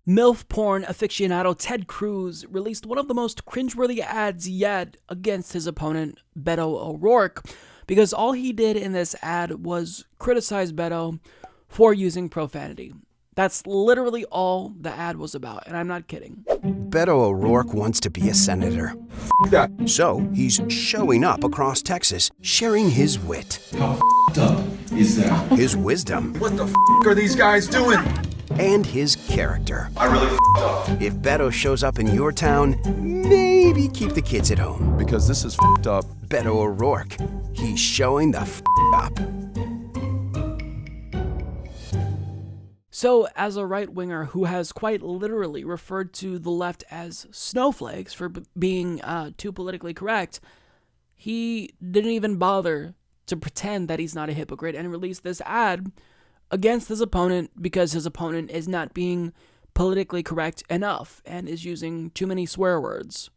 MILF porn aficionado Ted Cruz released one of the most cringeworthy ads yet against his opponent, Beto O'Rourke, because all he did in this ad was criticize Beto for using profanity. That's literally all the ad was about, and I'm not kidding. Beto O'Rourke wants to be a senator. That. So he's showing up across Texas, sharing his wit. How up is that? His wisdom. What the are these guys doing? And his character. I really up. If Beto shows up in your town, maybe keep the kids at home. Because this is up. Beto O'Rourke. He's showing the up. So, as a right-winger who has quite literally referred to the left as snowflakes for being too politically correct, he didn't even bother to pretend that he's not a hypocrite and released this ad against his opponent because his opponent is not being politically correct enough and is using too many swear words.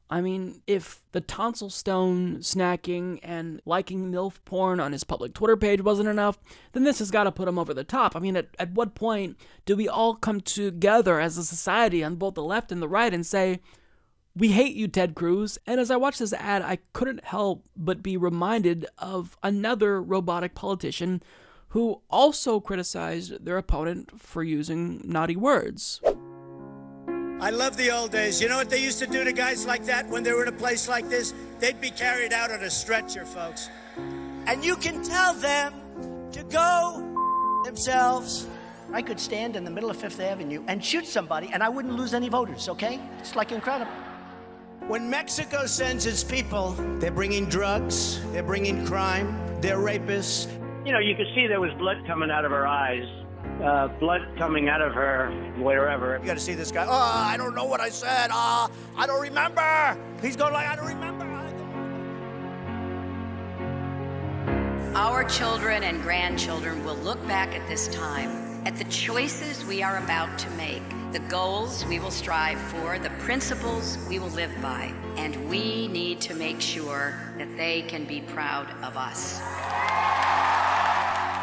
I mean, if the tonsil stone snacking and liking MILF porn on his public Twitter page wasn't enough, then this has got to put him over the top. I mean, at what point do we all come together as a society on both the left and the right and say, we hate you, Ted Cruz? And as I watched this ad, I couldn't help but be reminded of another robotic politician who also criticized their opponent for using naughty words. I love the old days. You know what they used to do to guys like that when they were in a place like this? They'd be carried out on a stretcher, folks. And you can tell them to go themselves. I could stand in the middle of Fifth Avenue and shoot somebody and I wouldn't lose any voters, okay? It's like incredible. When Mexico sends its people, they're bringing drugs, they're bringing crime, they're rapists. You know, you could see there was blood coming out of her eyes. Blood coming out of her, wherever. You gotta see this guy. Oh, I don't know what I said. I don't remember. He's going like, I don't remember. Our children and grandchildren will look back at this time, at the choices we are about to make, the goals we will strive for, the principles we will live by, and we need to make sure that they can be proud of us.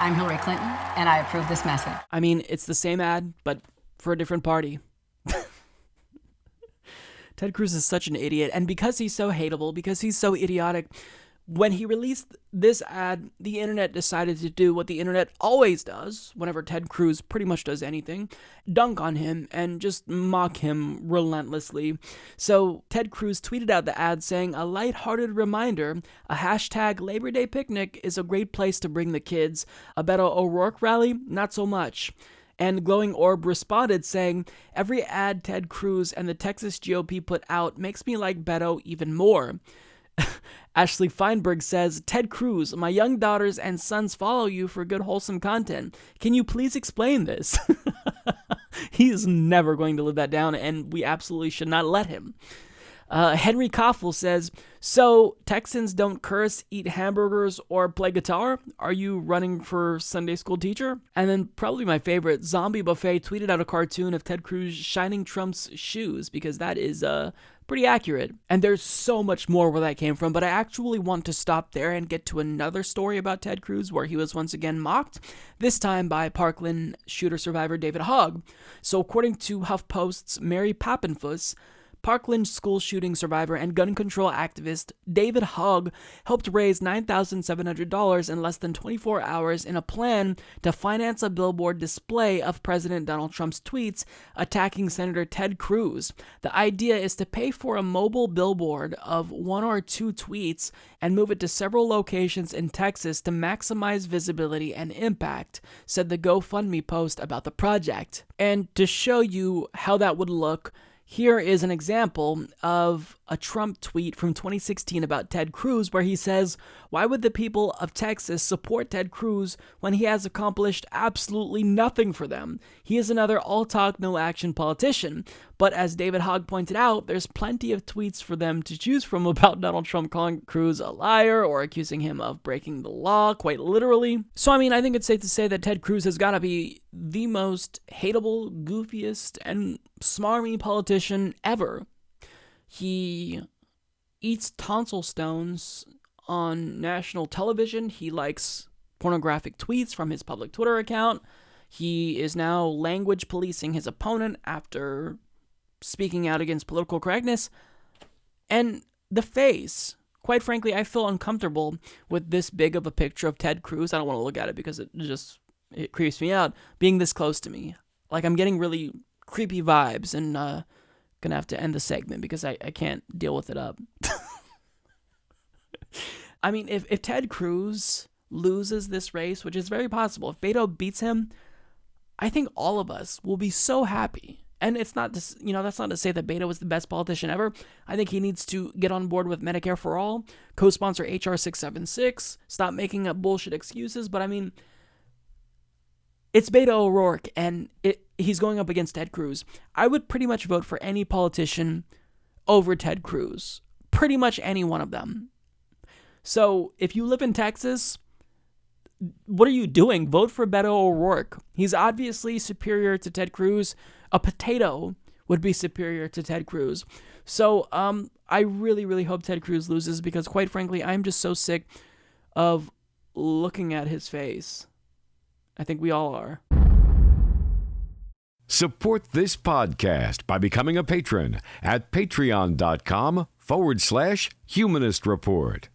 I'm Hillary Clinton, and I approve this message. I mean, it's the same ad, but for a different party. Ted Cruz is such an idiot, and because he's so hateable, because he's so idiotic, when he released this ad, the internet decided to do what the internet always does whenever Ted Cruz pretty much does anything, dunk on him and just mock him relentlessly. So Ted Cruz tweeted out the ad saying, a lighthearted reminder, a hashtag Labor Day picnic is a great place to bring the kids. A Beto O'Rourke rally? Not so much. And Glowing Orb responded saying, every ad Ted Cruz and the Texas GOP put out makes me like Beto even more. Ashley Feinberg says, Ted Cruz, my young daughters and sons follow you for good, wholesome content. Can you please explain this? He is never going to live that down, and we absolutely should not let him. Henry Koffel says, so Texans don't curse, eat hamburgers, or play guitar? Are you running for Sunday school teacher? And then probably my favorite, Zombie Buffet tweeted out a cartoon of Ted Cruz shining Trump's shoes, because that is pretty accurate. And there's so much more where that came from, but I actually want to stop there and get to another story about Ted Cruz where he was once again mocked, this time by Parkland shooter survivor David Hogg. So according to HuffPost's Mary Pappenfuss, Parkland school shooting survivor and gun control activist David Hogg helped raise $9,700 in less than 24 hours in a plan to finance a billboard display of President Donald Trump's tweets attacking Senator Ted Cruz. The idea is to pay for a mobile billboard of one or two tweets and move it to several locations in Texas to maximize visibility and impact, said the GoFundMe post about the project. And to show you how that would look, here is an example of a Trump tweet from 2016 about Ted Cruz where he says, why would the people of Texas support Ted Cruz when he has accomplished absolutely nothing for them? He is another all-talk, no-action politician. But as David Hogg pointed out, there's plenty of tweets for them to choose from about Donald Trump calling Cruz a liar or accusing him of breaking the law, quite literally. So, I mean, I think it's safe to say that Ted Cruz has got to be the most hateable, goofiest, and smarmy politician ever. He eats tonsil stones on national television. He likes pornographic tweets from his public Twitter account. He is now language policing his opponent after speaking out against political correctness. And the face, quite frankly, I feel uncomfortable with this big of a picture of Ted Cruz. I don't want to look at it because it creeps me out, being this close to me. Like, I'm getting really creepy vibes, and gonna have to end the segment because I can't deal with it up. I mean, if Ted Cruz loses this race, which is very possible, if Beto beats him, I think all of us will be so happy. And it's not to, that's not to say that Beto is the best politician ever. I think he needs to get on board with Medicare for All, co-sponsor HR 676, stop making up bullshit excuses. But I mean, it's Beto O'Rourke, and he's going up against Ted Cruz. I would pretty much vote for any politician over Ted Cruz. Pretty much any one of them. So if you live in Texas, what are you doing? Vote for Beto O'Rourke. He's obviously superior to Ted Cruz. A potato would be superior to Ted Cruz. So I really, really hope Ted Cruz loses, because quite frankly, I'm just so sick of looking at his face. I think we all are. Support this podcast by becoming a patron at patreon.com/Humanist Report.